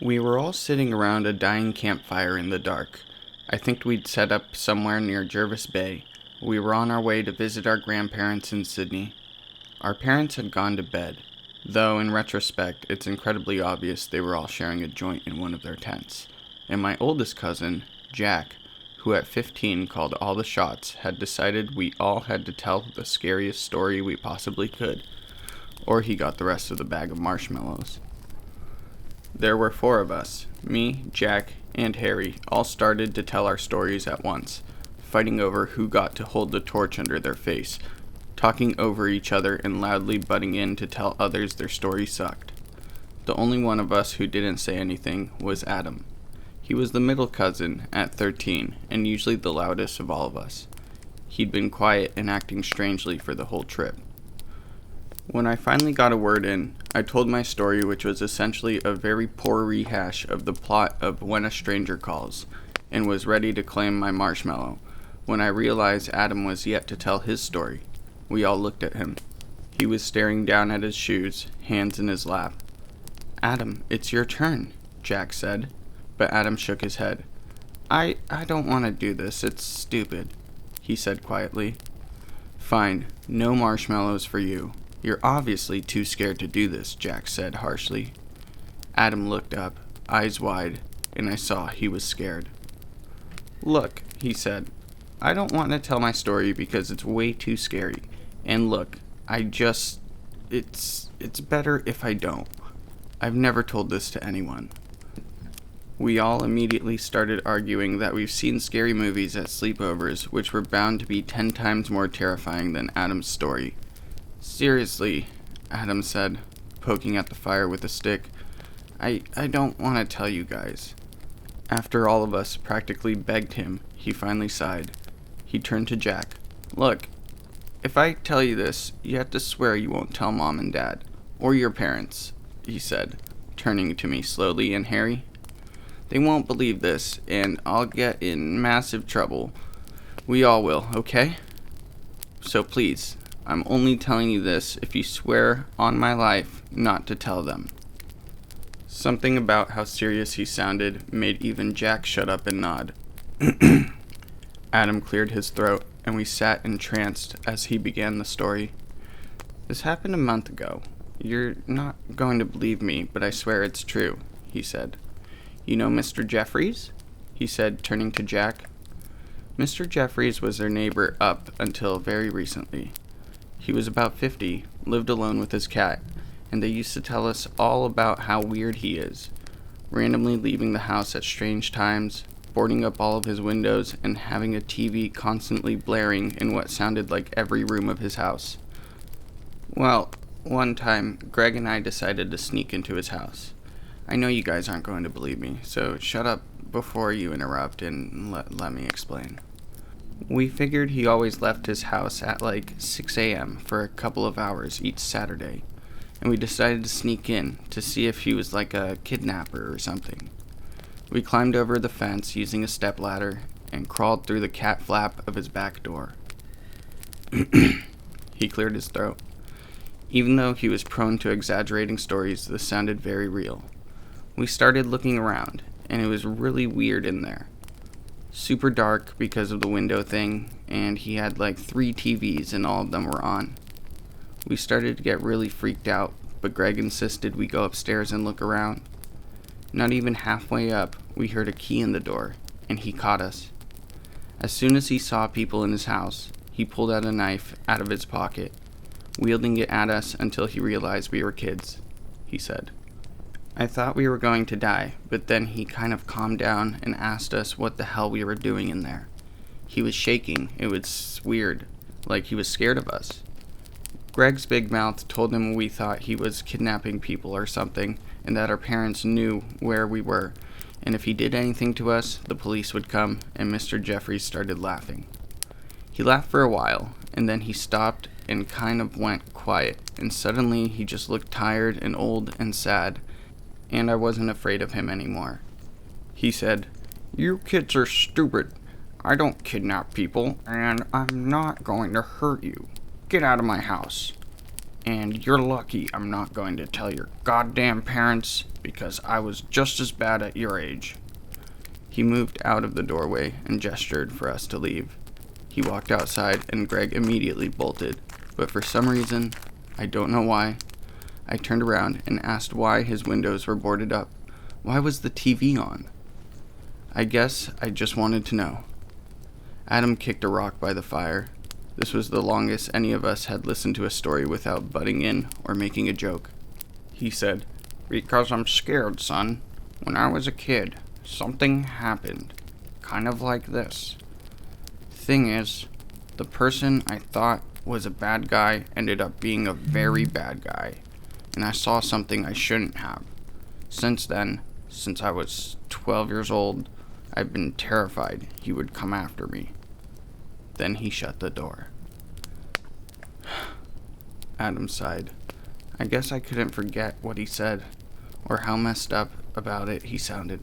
We were all sitting around a dying campfire in the dark. I think we'd set up somewhere near Jervis Bay. We were on our way to visit our grandparents in Sydney. Our parents had gone to bed, though in retrospect it's incredibly obvious they were all sharing a joint in one of their tents. And my oldest cousin, Jack, who at 15 called all the shots, had decided we all had to tell the scariest story we possibly could, or he got the rest of the bag of marshmallows. There were 4 of us, me, Jack, and Harry, all started to tell our stories at once, fighting over who got to hold the torch under their face, talking over each other and loudly butting in to tell others their story sucked. The only one of us who didn't say anything was Adam. He was the middle cousin at 13, and usually the loudest of all of us. He'd been quiet and acting strangely for the whole trip. When I finally got a word in, I told my story, which was essentially a very poor rehash of the plot of When a Stranger Calls, and was ready to claim my marshmallow, when I realized Adam was yet to tell his story. We all looked at him. He was staring down at his shoes, hands in his lap. "Adam, it's your turn," Jack said, but Adam shook his head. I don't want to do this, it's stupid," he said quietly. "Fine, no marshmallows for you. You're obviously too scared to do this," Jack said harshly. Adam looked up, eyes wide, and I saw he was scared. "Look," he said, "I don't want to tell my story because it's way too scary. And look, it's better if I don't. I've never told this to anyone." We all immediately started arguing that we've seen scary movies at sleepovers which were bound to be 10 times more terrifying than Adam's story. "Seriously," Adam said, poking at the fire with a stick, I don't want to tell you guys." After all of us practically begged him, he finally sighed. He turned to Jack. "Look, if I tell you this, you have to swear you won't tell Mom and Dad, or your parents," he said, turning to me slowly and Harry. "They won't believe this, and I'll get in massive trouble. We all will, okay? So please, I'm only telling you this if you swear on my life not to tell them." Something about how serious he sounded made even Jack shut up and nod. Adam cleared his throat, and we sat entranced as he began the story. "This happened a month ago. You're not going to believe me, but I swear it's true," he said. "You know Mr. Jeffries?" he said, turning to Jack. Mr. Jeffries was their neighbor up until very recently. He was about 50, lived alone with his cat, and they used to tell us all about how weird he is, randomly leaving the house at strange times, boarding up all of his windows, and having a TV constantly blaring in what sounded like every room of his house. Well, one time, Greg and I decided to sneak into his house. I know you guys aren't going to believe me, so shut up before you interrupt and let me explain. We figured he always left his house at like 6 a.m. for a couple of hours each Saturday, and we decided to sneak in to see if he was like a kidnapper or something. We climbed over the fence using a stepladder and crawled through the cat flap of his back door. He cleared his throat. Even though he was prone to exaggerating stories, this sounded very real. We started looking around, and it was really weird in there. Super dark because of the window thing, and he had like 3 TVs and all of them were on. We started to get really freaked out, but Greg insisted we go upstairs and look around. Not even halfway up, we heard a key in the door, and he caught us. As soon as he saw people in his house, he pulled out a knife out of his pocket, wielding it at us until he realized we were kids, he said. I thought we were going to die, but then he kind of calmed down and asked us what the hell we were doing in there. He was shaking. It was weird, like he was scared of us. Greg's big mouth told him we thought he was kidnapping people or something, and that our parents knew where we were, and if he did anything to us, the police would come, and Mr. Jeffries started laughing. He laughed for a while, and then he stopped and kind of went quiet, and suddenly he just looked tired and old and sad, and I wasn't afraid of him anymore. He said, "You kids are stupid. I don't kidnap people, and I'm not going to hurt you. Get out of my house." And you're lucky I'm not going to tell your goddamn parents, because I was just as bad at your age. He moved out of the doorway and gestured for us to leave. He walked outside and Greg immediately bolted, but for some reason, I don't know why, I turned around and asked why his windows were boarded up. Why was the TV on? I guess I just wanted to know. Adam kicked a rock by the fire. This was the longest any of us had listened to a story without butting in or making a joke. He said, "Because I'm scared, son. When I was a kid, something happened. Kind of like this. Thing is, the person I thought was a bad guy ended up being a very bad guy, and I saw something I shouldn't have. Since then, since I was 12 years old, I've been terrified he would come after me." Then he shut the door. Adam sighed. I guess I couldn't forget what he said, or how messed up about it he sounded.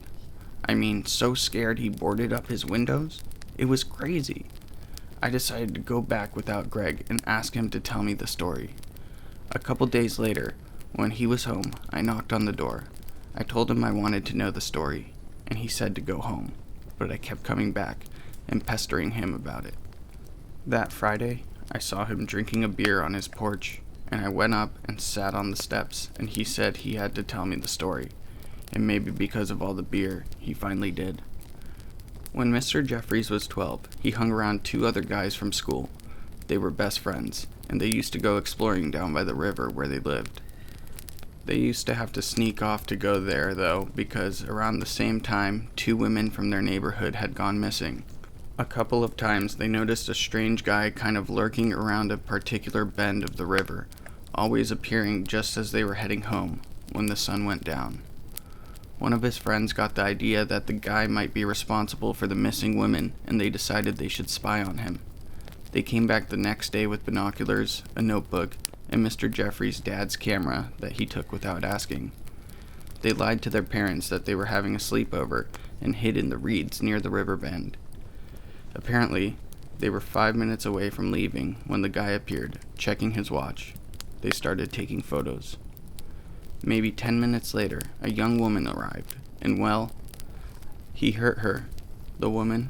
I mean, so scared he boarded up his windows? It was crazy. I decided to go back without Greg and ask him to tell me the story. A couple days later, when he was home, I knocked on the door. I told him I wanted to know the story, and he said to go home, but I kept coming back and pestering him about it. That Friday, I saw him drinking a beer on his porch, and I went up and sat on the steps, and he said he had to tell me the story, and maybe because of all the beer, he finally did. When Mr. Jeffries was 12, he hung around 2 other guys from school. They were best friends, and they used to go exploring down by the river where they lived. They used to have to sneak off to go there, though, because around the same time, 2 women from their neighborhood had gone missing. A couple of times they noticed a strange guy kind of lurking around a particular bend of the river, always appearing just as they were heading home, when the sun went down. One of his friends got the idea that the guy might be responsible for the missing women, and they decided they should spy on him. They came back the next day with binoculars, a notebook, and Mr. Jeffries' dad's camera that he took without asking. They lied to their parents that they were having a sleepover and hid in the reeds near the river bend. Apparently, they were 5 minutes away from leaving when the guy appeared, checking his watch. They started taking photos. Maybe 10 minutes later, a young woman arrived, and well, he hurt her, the woman,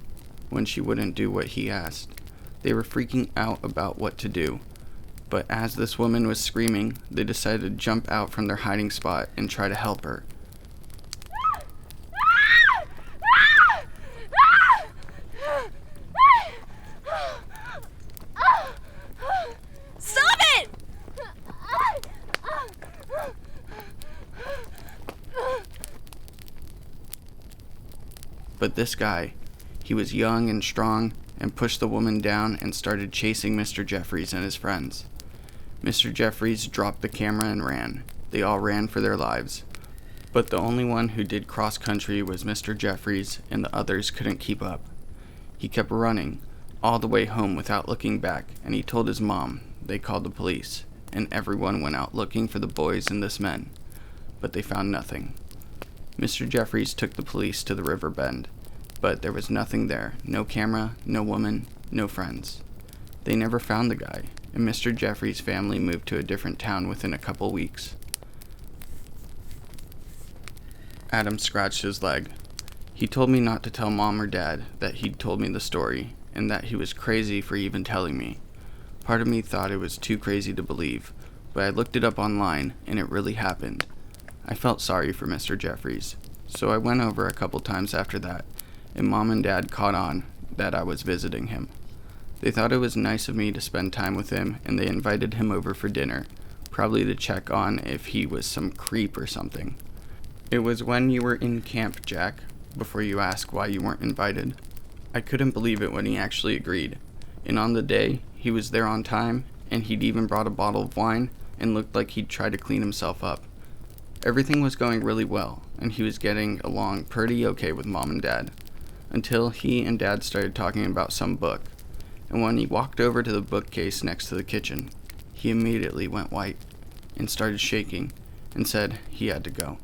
when she wouldn't do what he asked. They were freaking out about what to do, but as this woman was screaming, they decided to jump out from their hiding spot and try to help her. Stop it! But this guy, he was young and strong, and pushed the woman down and started chasing Mr. Jeffries and his friends. Mr. Jeffries dropped the camera and ran. They all ran for their lives. But the only one who did cross country was Mr. Jeffries, and the others couldn't keep up. He kept running, all the way home without looking back, and he told his mom. They called the police, and everyone went out looking for the boys and this man, but they found nothing. Mr. Jeffries took the police to the river bend, but there was nothing there, no camera, no woman, no friends. They never found the guy, and Mr. Jeffries' family moved to a different town within a couple weeks. Adam scratched his leg. He told me not to tell Mom or Dad that he'd told me the story, and that he was crazy for even telling me. Part of me thought it was too crazy to believe, but I looked it up online, and it really happened. I felt sorry for Mr. Jeffries, so I went over a couple times after that, and Mom and Dad caught on that I was visiting him. They thought it was nice of me to spend time with him, and they invited him over for dinner, probably to check on if he was some creep or something. It was when you were in camp, Jack, before you ask why you weren't invited. I couldn't believe it when he actually agreed, and on the day, he was there on time, and he'd even brought a bottle of wine, and looked like he'd try to clean himself up. Everything was going really well, and he was getting along pretty okay with Mom and Dad, until he and Dad started talking about some book, and when he walked over to the bookcase next to the kitchen, he immediately went white, and started shaking, and said he had to go.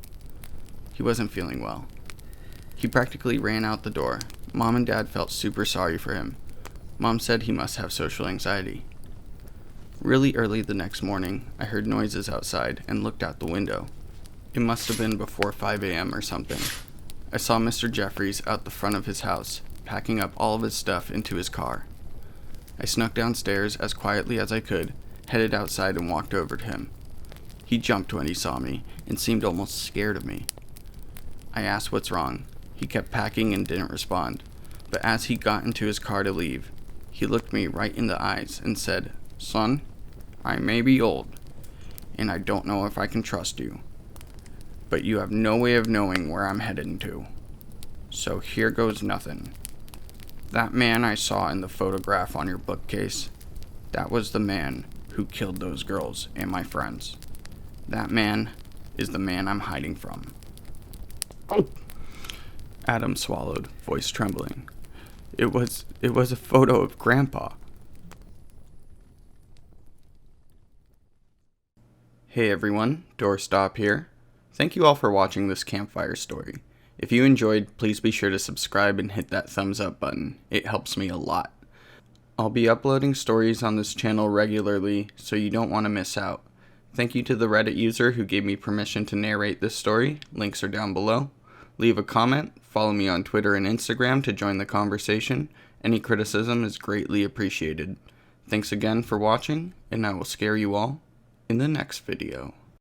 He wasn't feeling well. He practically ran out the door. Mom and Dad felt super sorry for him. Mom said he must have social anxiety. Really early the next morning, I heard noises outside and looked out the window. It must have been before 5 a.m. or something. I saw Mr. Jeffries out the front of his house, packing up all of his stuff into his car. I snuck downstairs as quietly as I could, headed outside and walked over to him. He jumped when he saw me and seemed almost scared of me. I asked what's wrong. He kept packing and didn't respond, but as he got into his car to leave, he looked me right in the eyes and said, "Son, I may be old, and I don't know if I can trust you, but you have no way of knowing where I'm heading to. So here goes nothing. That man I saw in the photograph on your bookcase, that was the man who killed those girls and my friends. That man is the man I'm hiding from." Oh! Adam swallowed, voice trembling. It was a photo of Grandpa. Hey everyone, Doorstop here. Thank you all for watching this campfire story. If you enjoyed, please be sure to subscribe and hit that thumbs up button. It helps me a lot. I'll be uploading stories on this channel regularly, so you don't want to miss out. Thank you to the Reddit user who gave me permission to narrate this story. Links are down below. Leave a comment, follow me on Twitter and Instagram to join the conversation. Any criticism is greatly appreciated. Thanks again for watching, and I will scare you all in the next video.